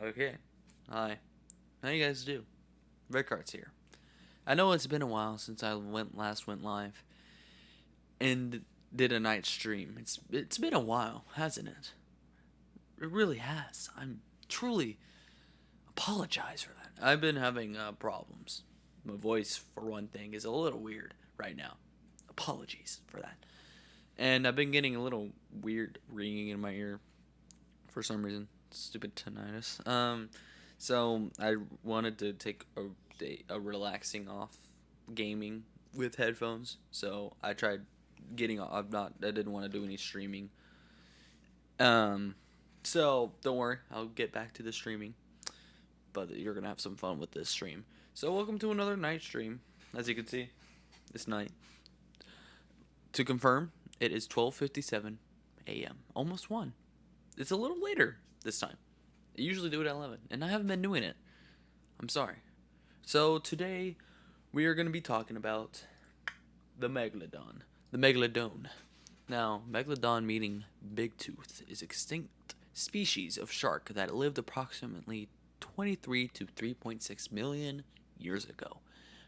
Okay. Hi. How you guys do? Rickards here. I know it's been a while since I last went live and did a night stream. It's been a while, hasn't it? It really has. I'm truly apologize for that. I've been having problems. My voice, for one thing, is a little weird right now. Apologies for that. And I've been getting a little weird ringing in my ear for some reason. Stupid tinnitus. So I wanted to take a relaxing off gaming with headphones. So I tried getting. I didn't want to do any streaming. Um, so don't worry. I'll get back to the streaming. But you're gonna have some fun with this stream. So welcome to another night stream. As you can see, this night. To confirm, it is 12:57 a.m. Almost 1. It's a little later this time. I usually do it at 11, and I haven't been doing it. I'm sorry. So today, we are going to be talking about the Megalodon. The Megalodon. Now, Megalodon meaning big tooth is extinct species of shark that lived approximately 23 to 3.6 million years ago.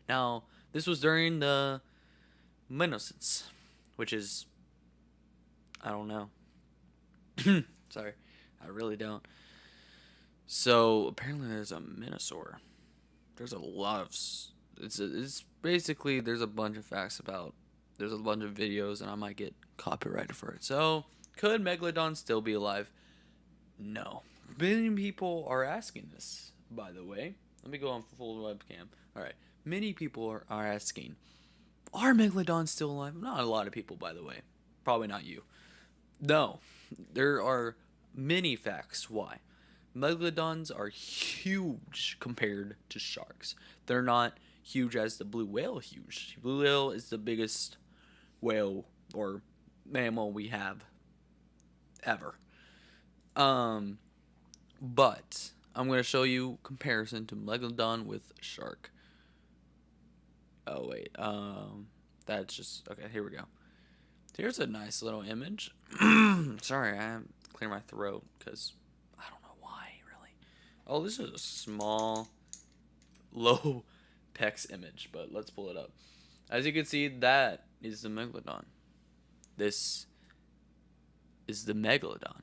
Now, this was during the Miocene, which is, I don't know. Sorry, I really don't. So apparently there's a Minosaur. There's a lot of it's basically there's a bunch of facts about there's a bunch of videos and I might get copyrighted for it. So could Megalodon still be alive? No. Many people are asking this, by the way. Let me go on full webcam. All right. Many people are asking, are Megalodons still alive? Not a lot of people, by the way. Probably not you. No. There are many facts why. Megalodons are huge compared to sharks. They're not huge as the blue whale huge. Blue whale is the biggest whale or mammal we have ever. But I'm going to show you comparison to Megalodon with shark. Oh wait, that's just okay. Here we go. Here's a nice little image. Sorry, I am clearing my throat because I don't know why really. Oh, this is a small, low pecs image, but let's pull it up. As you can see, that is the Megalodon. This is the Megalodon.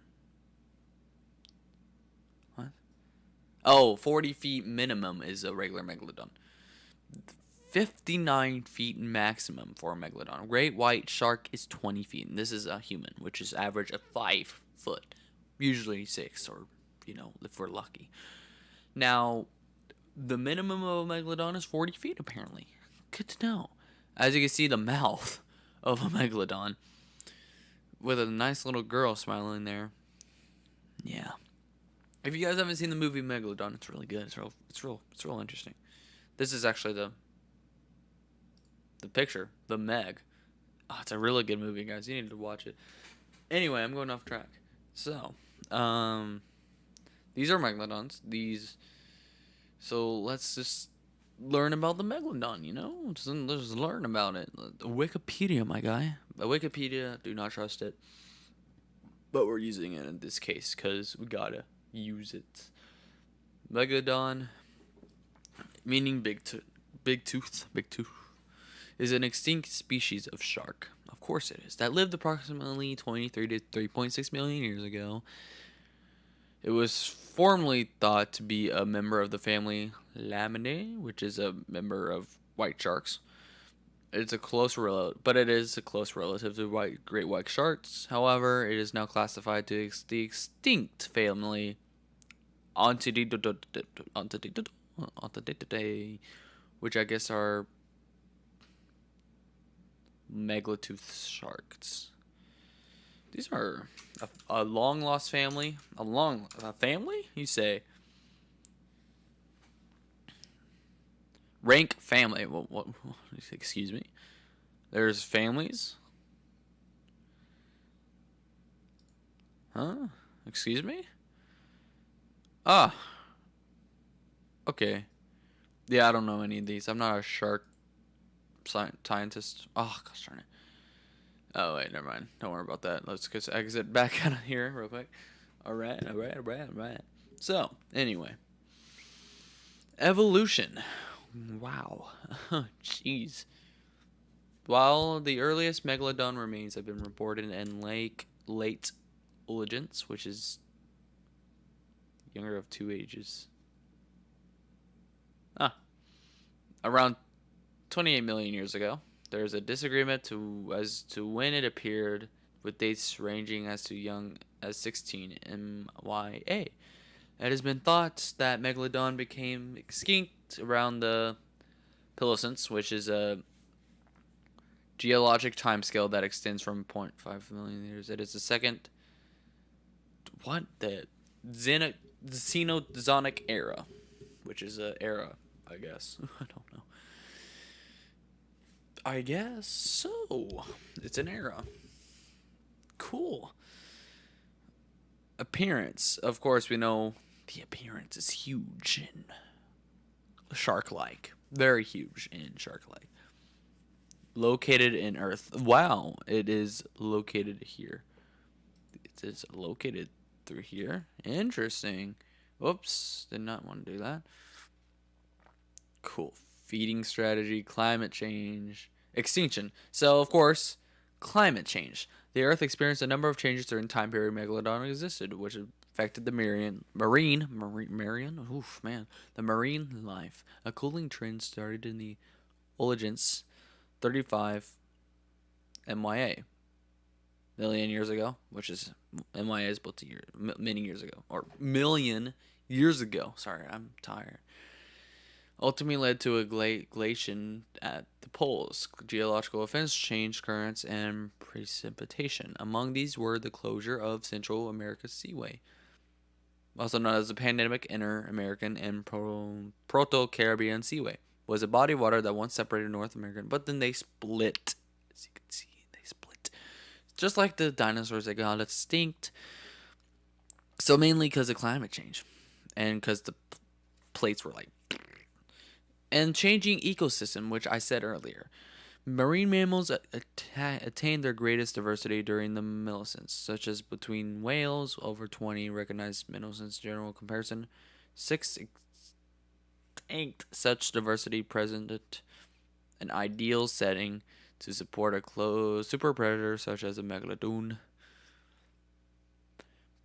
What? Oh, 40 feet minimum is a regular Megalodon. 59 feet maximum for a Megalodon. Great white shark is 20 feet. And this is a human, which is average of 5 foot. Usually 6, or, if we're lucky. Now, the minimum of a Megalodon is 40 feet, apparently. Good to know. As you can see, the mouth of a Megalodon with a nice little girl smiling there. Yeah. If you guys haven't seen the movie Megalodon, it's really good. It's real interesting. This is actually the picture, the Meg. Oh, it's a really good movie, guys. You need to watch it. Anyway, I'm going off track. So, these are Megalodons. So let's just learn about the Megalodon, Just learn about it. Wikipedia, my guy. Wikipedia, do not trust it. But we're using it in this case because we gotta use it. Megalodon, meaning big tooth, is an extinct species of shark. Of course it is. That lived approximately 23 to 3.6 million years ago. It was formerly thought to be a member of the family Laminae, which is a member of white sharks. It's a close relative, but it is a close relative to great white sharks. However, it is now classified to the extinct family Untitled, which I guess are megalotooth sharks. These are a long lost family. A family? You say? Rank family. What? Excuse me. There's families? Huh? Excuse me? Ah. Okay. Yeah, I don't know any of these. I'm not a shark scientist. Oh, gosh darn it. Oh, wait, never mind. Don't worry about that. Let's just exit back out of here real quick. Alright. So, anyway. Evolution. Wow. Jeez. While the earliest Megalodon remains have been reported in late Oligence, which is younger of 2 ages. Around 28 million years ago, there's a disagreement as to when it appeared, with dates ranging as to young as 16 MYA. It has been thought that Megalodon became extinct around the Pliocene, which is a geologic timescale that extends from 0.5 million years. It is the second the Cenozoic era, which is an era, I guess. I don't know. I guess so. It's an era. Cool. Appearance. Of course, we know the appearance is huge and shark-like. Very huge and shark-like. Located in Earth. Wow, it is located here. It is located through here. Interesting. Whoops, did not want to do that. Cool. Feeding strategy, climate change, extinction. So, of course, climate change. The Earth experienced a number of changes during the time period Megalodon existed, which affected the marine life. A cooling trend started in the Oligence 35 MYA million years ago, which is MYA is built many years ago, or million years ago. Sorry, I'm tired. Ultimately led to a glaciation at the poles. Geological events changed currents and precipitation. Among these were the closure of Central America's Seaway, also known as the Pandemic Inter-American and Proto-Caribbean Seaway, was a body of water that once separated North America, but then they split. As you can see, they split. Just like the dinosaurs, they got extinct. So mainly because of climate change, and because the plates were like, and changing ecosystem, which I said earlier. Marine mammals attained their greatest diversity during the Miocene, such as between whales, over 20 recognized Miocene general comparison, 6 extinct. Such diversity presented an ideal setting to support a close super predator such as a Megalodon.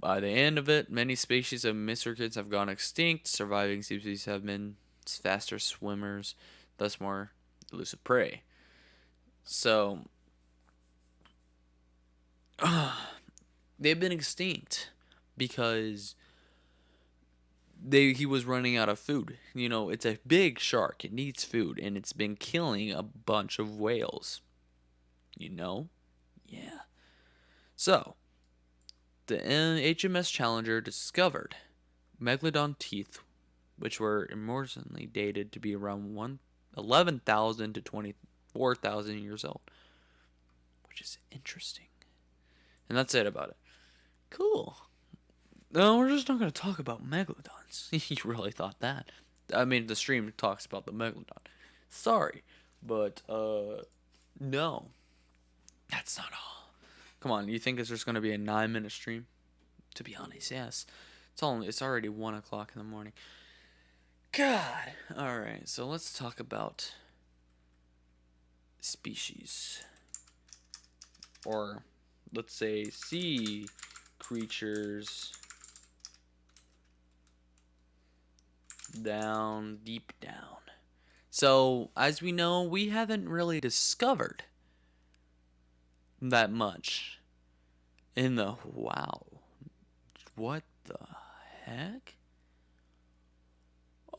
By the end of it, many species of Rickards have gone extinct. Surviving species have been faster swimmers, thus more elusive prey. So, they've been extinct because he was running out of food. You know, it's a big shark. It needs food, and it's been killing a bunch of whales. You know? Yeah. So, the HMS Challenger discovered Megalodon teeth, which were immortally dated to be around 11,000 to 24,000 years old, which is interesting. And that's it about it. Cool. No, we're just not going to talk about Megalodons. You really thought that. I mean, the stream talks about the Megalodon. Sorry, but, no. That's not all. Come on, you think it's just going to be a 9-minute stream? To be honest, yes. It's already 1 o'clock in the morning. God. Alright, so let's talk about species. Or, let's say, sea creatures deep down. So, as we know, we haven't really discovered that much in the... Wow. What the heck?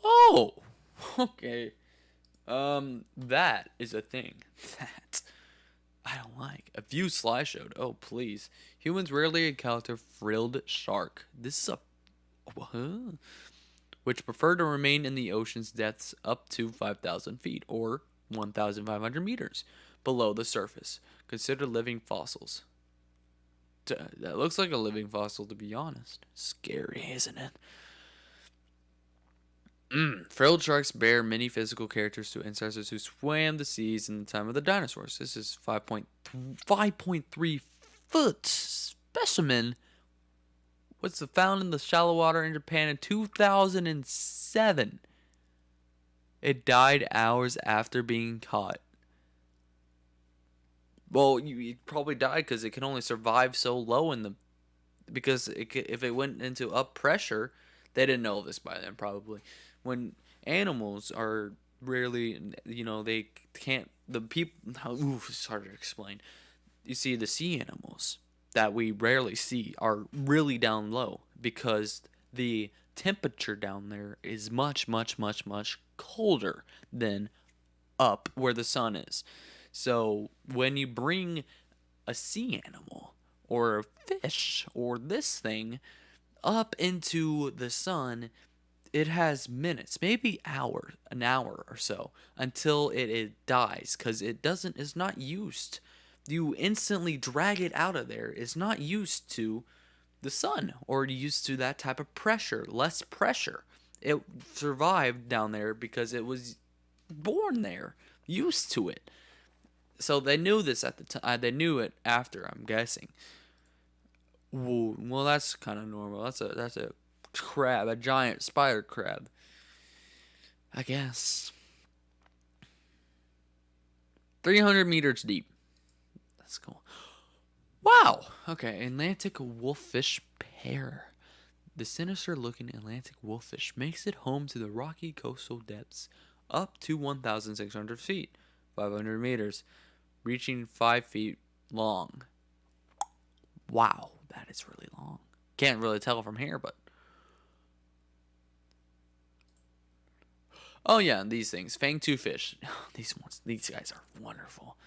Oh! Okay. That is a thing that I don't like. A view slideshowed. Oh, please. Humans rarely encounter frilled shark. This is a... What? Which prefer to remain in the ocean's depths up to 5,000 feet, or 1,500 meters, below the surface. Consider living fossils. That looks like a living fossil, to be honest. Scary, isn't it? Frilled sharks bear many physical characters to ancestors who swam the seas in the time of the dinosaurs. This is 5.3 foot specimen was found in the shallow water in Japan in 2007. It died hours after being caught. Well, it probably died because it can only survive so low in the... Because if it went into up pressure, they didn't know this by then probably. When animals are rarely, they can't... The people... Ooh, it's hard to explain. You see, the sea animals that we rarely see are really down low because the temperature down there is much, much, much, much colder than up where the sun is. So when you bring a sea animal or a fish or this thing up into the sun, it has minutes, maybe an hour or so until it dies because it's not used. You instantly drag it out of there. It's not used to the sun or used to that type of pressure, less pressure. It survived down there because it was born there, used to it. So they knew this at the time. They knew it after, I'm guessing. Ooh, well, that's kind of normal. That's a crab, a giant spider crab, I guess. 300 meters deep. That's cool. Wow. Okay, Atlantic wolffish pair. The sinister-looking Atlantic wolffish makes it home to the rocky coastal depths up to 1,600 feet, 500 meters, reaching 5 feet long. Wow, that is really long. Can't really tell from here, but... Oh yeah, these things. Fangtooth fish. These guys are wonderful.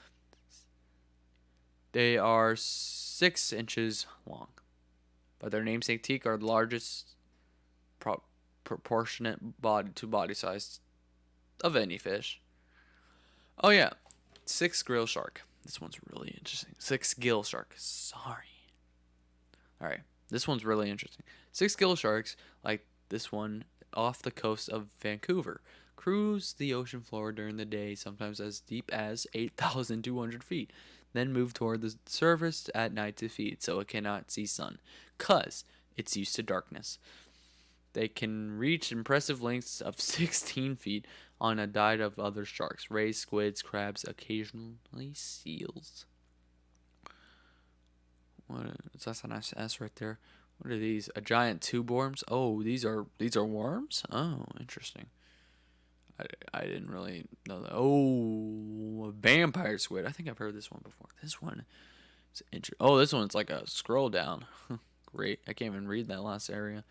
They are 6 inches long. But their namesake teeth are the largest proportionate body size of any fish. Oh yeah, 6-gill shark. This one's really interesting. 6-gill shark. Sorry. Alright, this one's really interesting. 6-gill sharks, like this one, off the coast of Vancouver, cruise the ocean floor during the day, sometimes as deep as 8,200 feet. Then move toward the surface at night to feed, so it cannot see sun, cause it's used to darkness. They can reach impressive lengths of 16 feet on a diet of other sharks, rays, squids, crabs, occasionally seals. That's a nice S right there. What are these? A giant tube worms? Oh, these are worms? Oh, interesting. I didn't really know that. Oh, a vampire squid. I think I've heard this one before. This one is interesting. Oh, this one's like a scroll down. Great. I can't even read that last area.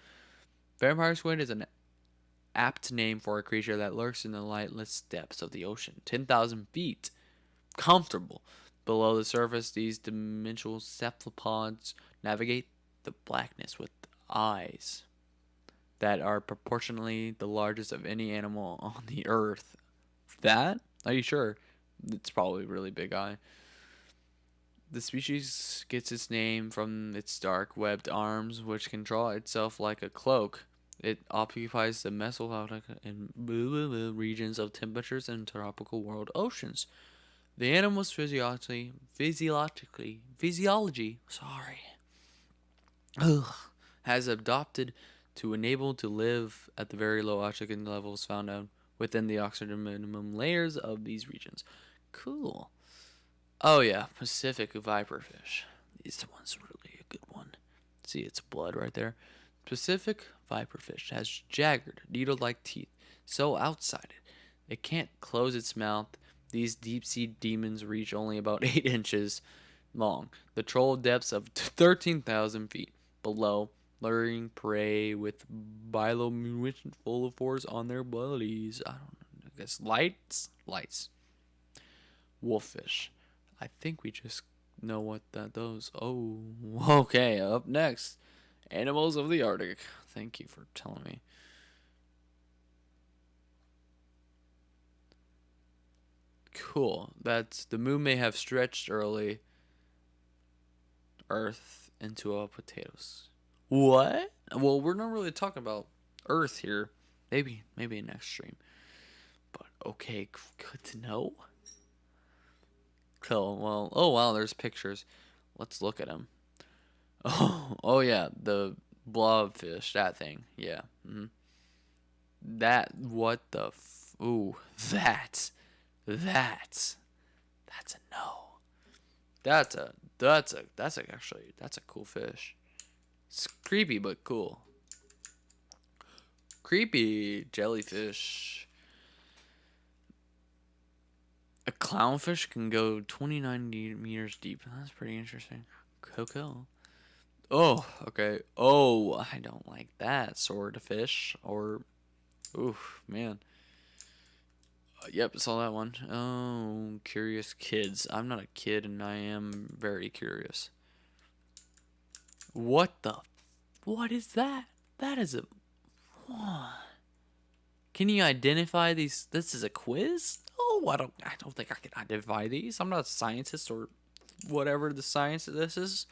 Vampire squid is an apt name for a creature that lurks in the lightless depths of the ocean. 10,000 feet. Comfortable. Below the surface, these dimensional cephalopods navigate the blackness with eyes that are proportionally the largest of any animal on the earth. That? Are you sure? It's probably a really big eye. The species gets its name from its dark webbed arms, which can draw itself like a cloak. It occupies the Mesozoic and regions of temperatures and tropical world oceans. The animal's physiology, has adopted to enable to live at the very low oxygen levels found out within the oxygen minimum layers of these regions. Cool. Oh yeah, Pacific Viperfish. This one's really a good one. See its blood right there. Pacific Viperfish has jagged, needle-like teeth so outside it can't close its mouth. These deep-sea demons reach only about 8 inches long. The troll depths of 13,000 feet below, luring prey with bioluminescent fluorophores on their bodies. I guess lights. Wolffish. I think we just know what those. Oh, okay. Up next, animals of the Arctic. Thank you for telling me. Cool. That's the moon may have stretched early Earth into a potatoes. What? Well, we're not really talking about Earth here. Maybe next stream. But okay, good to know. Cool. Well, oh wow, there's pictures. Let's look at them. Oh yeah, the Blobfish, that thing. Yeah. That, what the ooh, that's a no. That's a cool fish. It's creepy but cool. Creepy jellyfish. A clownfish can go 29 meters deep. That's pretty interesting. Coco. Oh, okay. Oh, I don't like that sort of fish. Or, oof, man. Yep, saw that one. Oh, curious kids. I'm not a kid, and I am very curious. What the? What is that? That is a. Can you identify these? This is a quiz? Oh, I don't think I can identify these. I'm not a scientist or whatever the science of this is.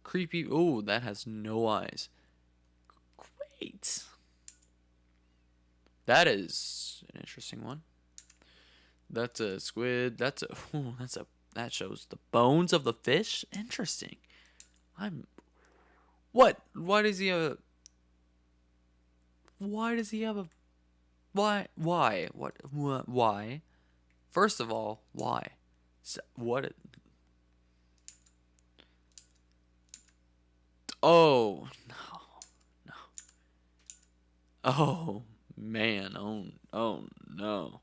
Creepy. Oh, that has no eyes. Great. That is an interesting one. That's a squid. That shows the bones of the fish. Interesting. What? Why does he have a? Why does he have a? Why? What? Why? First of all, why? What? Oh no, no. Oh man. Oh no.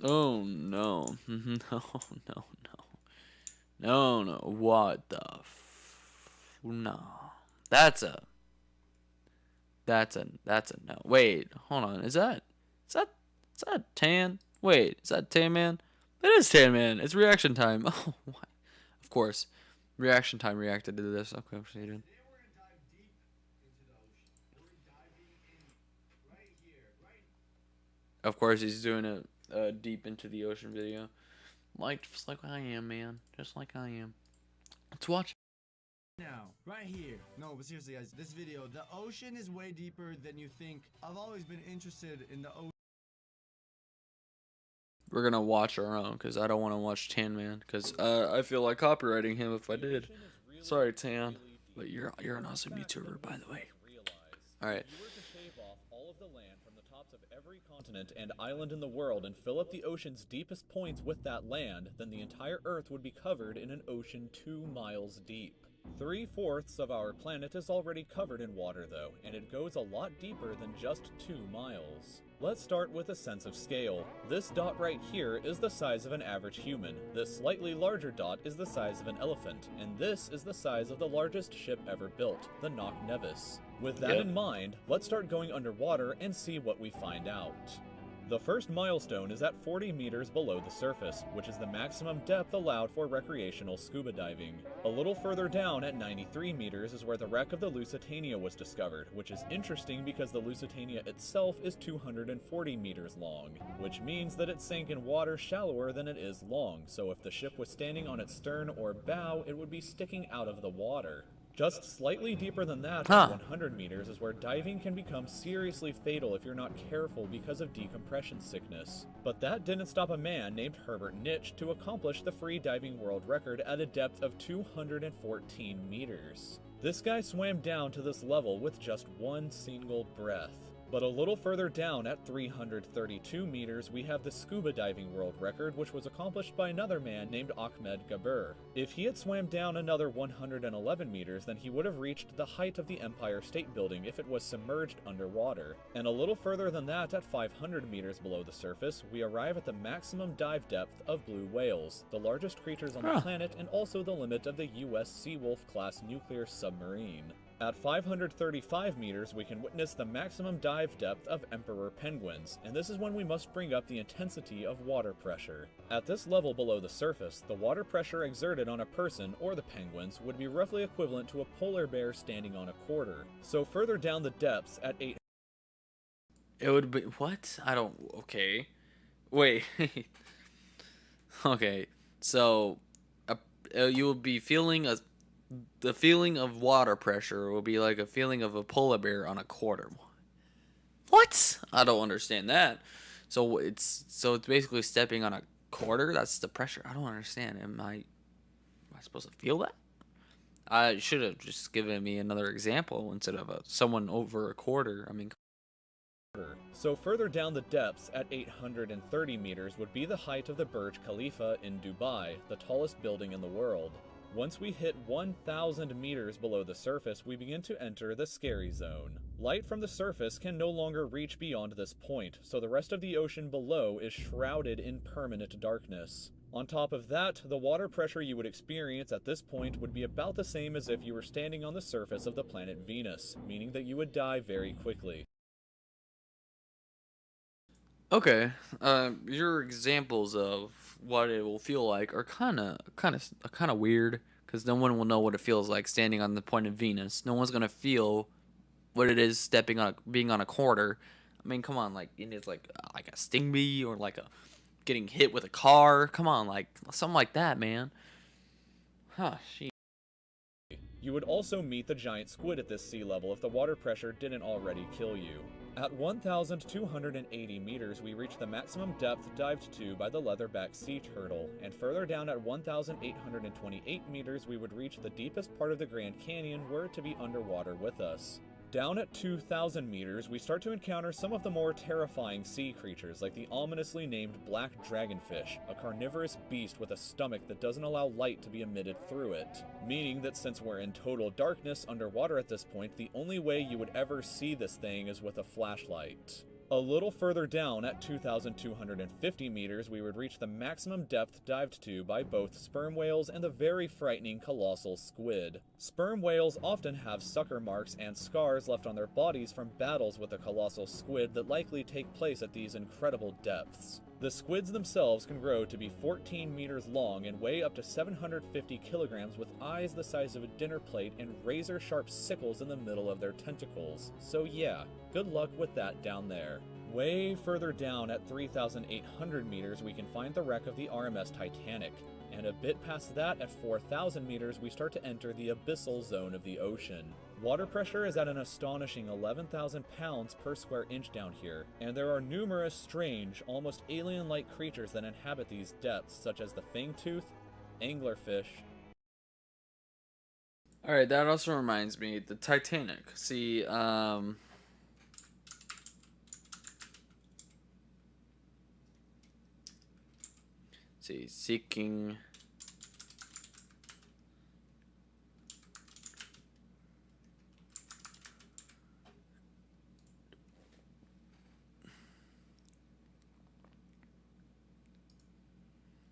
Oh no. No, no, no. No, no. What the no. That's a no. Wait, hold on. Is that Tan? Wait, is that Tan Man? That is Tan Man. It's reaction time. Oh, why? Of course. Reaction time reacted to this. Okay, proceeded. Of course, he's doing a deep into the ocean video. Just like I am, man. Just like I am. Let's watch. Now, right here. No, but seriously, guys, this video, the ocean is way deeper than you think. I've always been interested in the ocean. We're gonna watch our own because I don't want to watch Tan Man because I feel like copywriting him if I did. Sorry, Tan, but you're an awesome YouTuber, by the way. All right. Every continent and island in the world and fill up the ocean's deepest points with that land, then the entire Earth would be covered in an ocean 2 miles deep. 3/4 of our planet is already covered in water though, and it goes a lot deeper than just 2 miles. Let's start with a sense of scale. This dot right here is the size of an average human, this slightly larger dot is the size of an elephant, and this is the size of the largest ship ever built, the Knock Nevis. With that in mind, let's start going underwater and see what we find out. The first milestone is at 40 meters below the surface, which is the maximum depth allowed for recreational scuba diving. A little further down at 93 meters is where the wreck of the Lusitania was discovered, which is interesting because the Lusitania itself is 240 meters long, which means that it sank in water shallower than it is long, so if the ship was standing on its stern or bow, it would be sticking out of the water. Just slightly deeper than that, at 100 meters, is where diving can become seriously fatal if you're not careful because of decompression sickness. But that didn't stop a man named Herbert Nitsch to accomplish the free diving world record at a depth of 214 meters. This guy swam down to this level with just one single breath. But a little further down at 332 meters, we have the scuba diving world record, which was accomplished by another man named Ahmed Gabir. If he had swam down another 111 meters, then he would have reached the height of the Empire State Building if it was submerged underwater. And a little further than that, at 500 meters below the surface, we arrive at the maximum dive depth of blue whales, the largest creatures on the planet and also the limit of the US Seawolf class nuclear submarine. At 535 meters, we can witness the maximum dive depth of emperor penguins, and this is when we must bring up the intensity of water pressure. At this level below the surface, the water pressure exerted on a person, or the penguins, would be roughly equivalent to a polar bear standing on a quarter. So further down the depths, at 8... It would be... What? I don't... Okay. Wait. Okay. So, you will be feeling the feeling of water pressure will be like a feeling of a polar bear on a quarter. What? I don't understand that. So it's basically stepping on a quarter. That's the pressure. I don't understand. Am I supposed to feel that? I should have just given me another example instead of someone over a quarter. I mean, So further down the depths at 830 meters would be the height of the Burj Khalifa in Dubai, the tallest building in the world. Once we hit 1,000 meters below the surface, we begin to enter the scary zone. Light from the surface can no longer reach beyond this point, so the rest of the ocean below is shrouded in permanent darkness. On top of that, the water pressure you would experience at this point would be about the same as if you were standing on the surface of the planet Venus, meaning that you would die very quickly. okay, your examples of what it will feel like are kind of weird because no one will know what it feels like standing on the point of Venus. No one's gonna feel what it is stepping on being on a quarter. I mean, come on, like it is like a sting bee or like a getting hit with a car. Come on, like something like that, man. Huh, she. You would also meet the giant squid at this sea level if the water pressure didn't already kill you. At 1,280 meters, we reach the maximum depth dived to by the leatherback sea turtle, and further down at 1,828 meters, we would reach the deepest part of the Grand Canyon were it to be underwater with us. Down at 2,000 meters, we start to encounter some of the more terrifying sea creatures, like the ominously named black dragonfish, a carnivorous beast with a stomach that doesn't allow light to be emitted through it. Meaning that since we're in total darkness underwater at this point, the only way you would ever see this thing is with a flashlight. A little further down, at 2,250 meters, we would reach the maximum depth dived to by both sperm whales and the very frightening colossal squid. Sperm whales often have sucker marks and scars left on their bodies from battles with the colossal squid that likely take place at these incredible depths. The squids themselves can grow to be 14 meters long and weigh up to 750 kilograms with eyes the size of a dinner plate and razor-sharp sickles in the middle of their tentacles. So yeah, good luck with that down there. Way further down at 3,800 meters we can find the wreck of the RMS Titanic. And a bit past that, at 4,000 meters, we start to enter the abyssal zone of the ocean. Water pressure is at an astonishing 11,000 pounds per square inch down here, and there are numerous strange, almost alien-like creatures that inhabit these depths, such as the fangtooth, anglerfish. Alright, that also reminds me, the Titanic. See, seeking.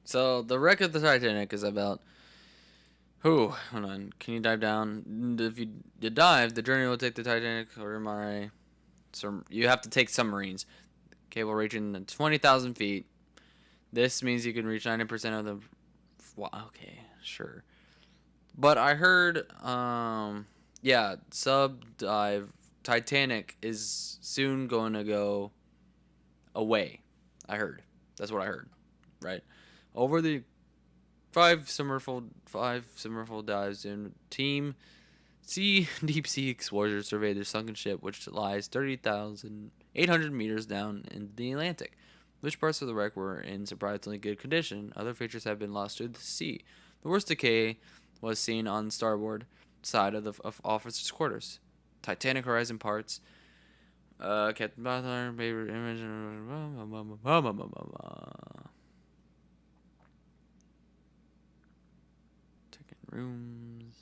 So the wreck of the Titanic is about. Hold on. Can you dive down? If you dive, the journey will take the Titanic or MRA. So you have to take submarines. Cable reaching 20,000 feet. This means you can reach 90% of the. Well, okay, sure. But I heard, yeah, sub dive Titanic is soon going to go away. I heard. That's what I heard. Right. Over the five submersible dives in team deep sea explorers surveyed the sunken ship, which lies 30,800 meters down in the Atlantic. Which parts of the wreck were in surprisingly good condition. Other features have been lost to the sea. The worst decay was seen on starboard side of the officers' quarters. Titanic horizon parts. Captain Butler, favorite image. Taking rooms.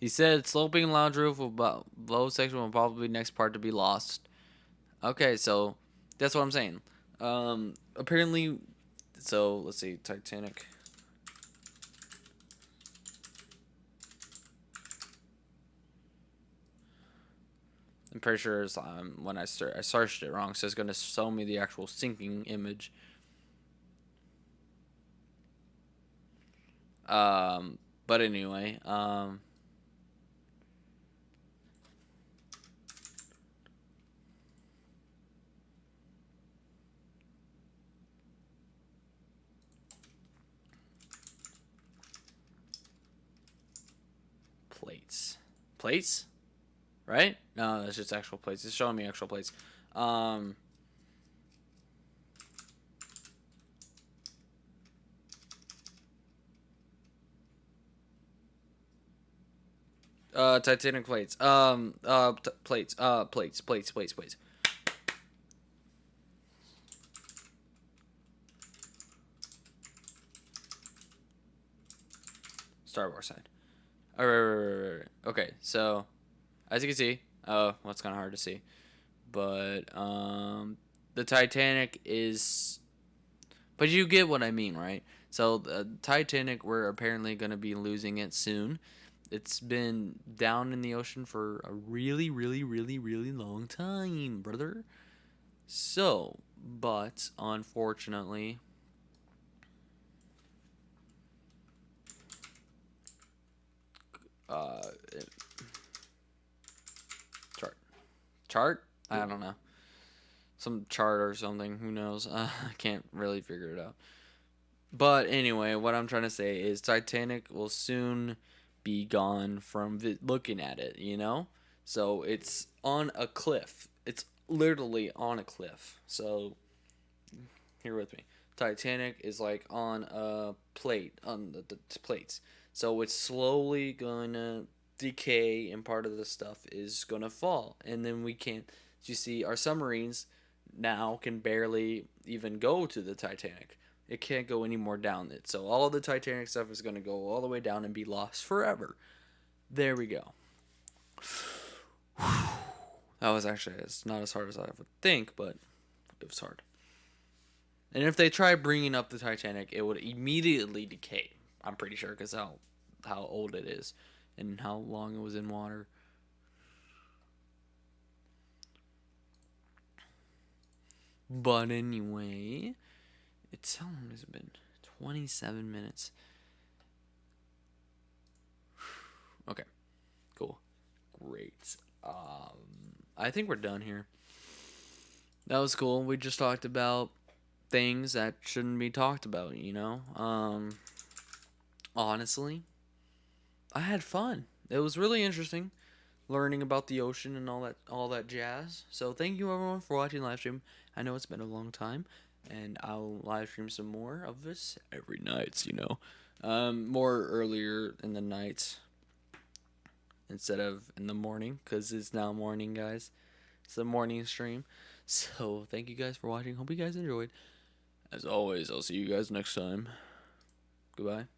He said sloping lounge roof will low section will probably be next part to be lost. Okay, so that's what I'm saying. Apparently, so let's see, Titanic. I'm pretty sure it's, when I searched it wrong, so it's gonna show me the actual sinking image. But anyway, plates, right? No, that's just actual plates. It's showing me actual plates. Titanic plates. Plates. Plates. Starboard side. Alright. Okay, so as you can see, well, it's kind of hard to see, but the Titanic is, but you get what I mean, right? So the Titanic, we're apparently gonna be losing it soon. It's been down in the ocean for a really, really, really, really long time, brother. So, but unfortunately, uh, chart. I don't know, some chart or something. Who knows? I can't really figure it out. But anyway, what I'm trying to say is Titanic will soon be gone from looking at it, you know? So it's on a cliff. It's literally on a cliff. So here with me. Titanic is like on a plate, on the plates. So it's slowly going to decay and part of the stuff is going to fall. And then we can't, you see, our submarines now can barely even go to the Titanic. It can't go any more down it. So all of the Titanic stuff is going to go all the way down and be lost forever. There we go. That was actually, it's not as hard as I would think, but it was hard. And if they try bringing up the Titanic, it would immediately decay. I'm pretty sure, because how old it is and how long it was in water. But anyway, it's how long has it been? 27 minutes. Okay, cool, great. I think we're done here. That was cool. We just talked about things that shouldn't be talked about, you know? Honestly, I had fun. It was really interesting learning about the ocean and all that jazz. So thank you everyone for watching the live stream. I know it's been a long time, and I'll live stream some more of this every night, you know. More earlier in the night instead of in the morning, because it's now morning, guys. It's a morning stream. So thank you guys for watching. Hope you guys enjoyed. As always, I'll see you guys next time. Goodbye.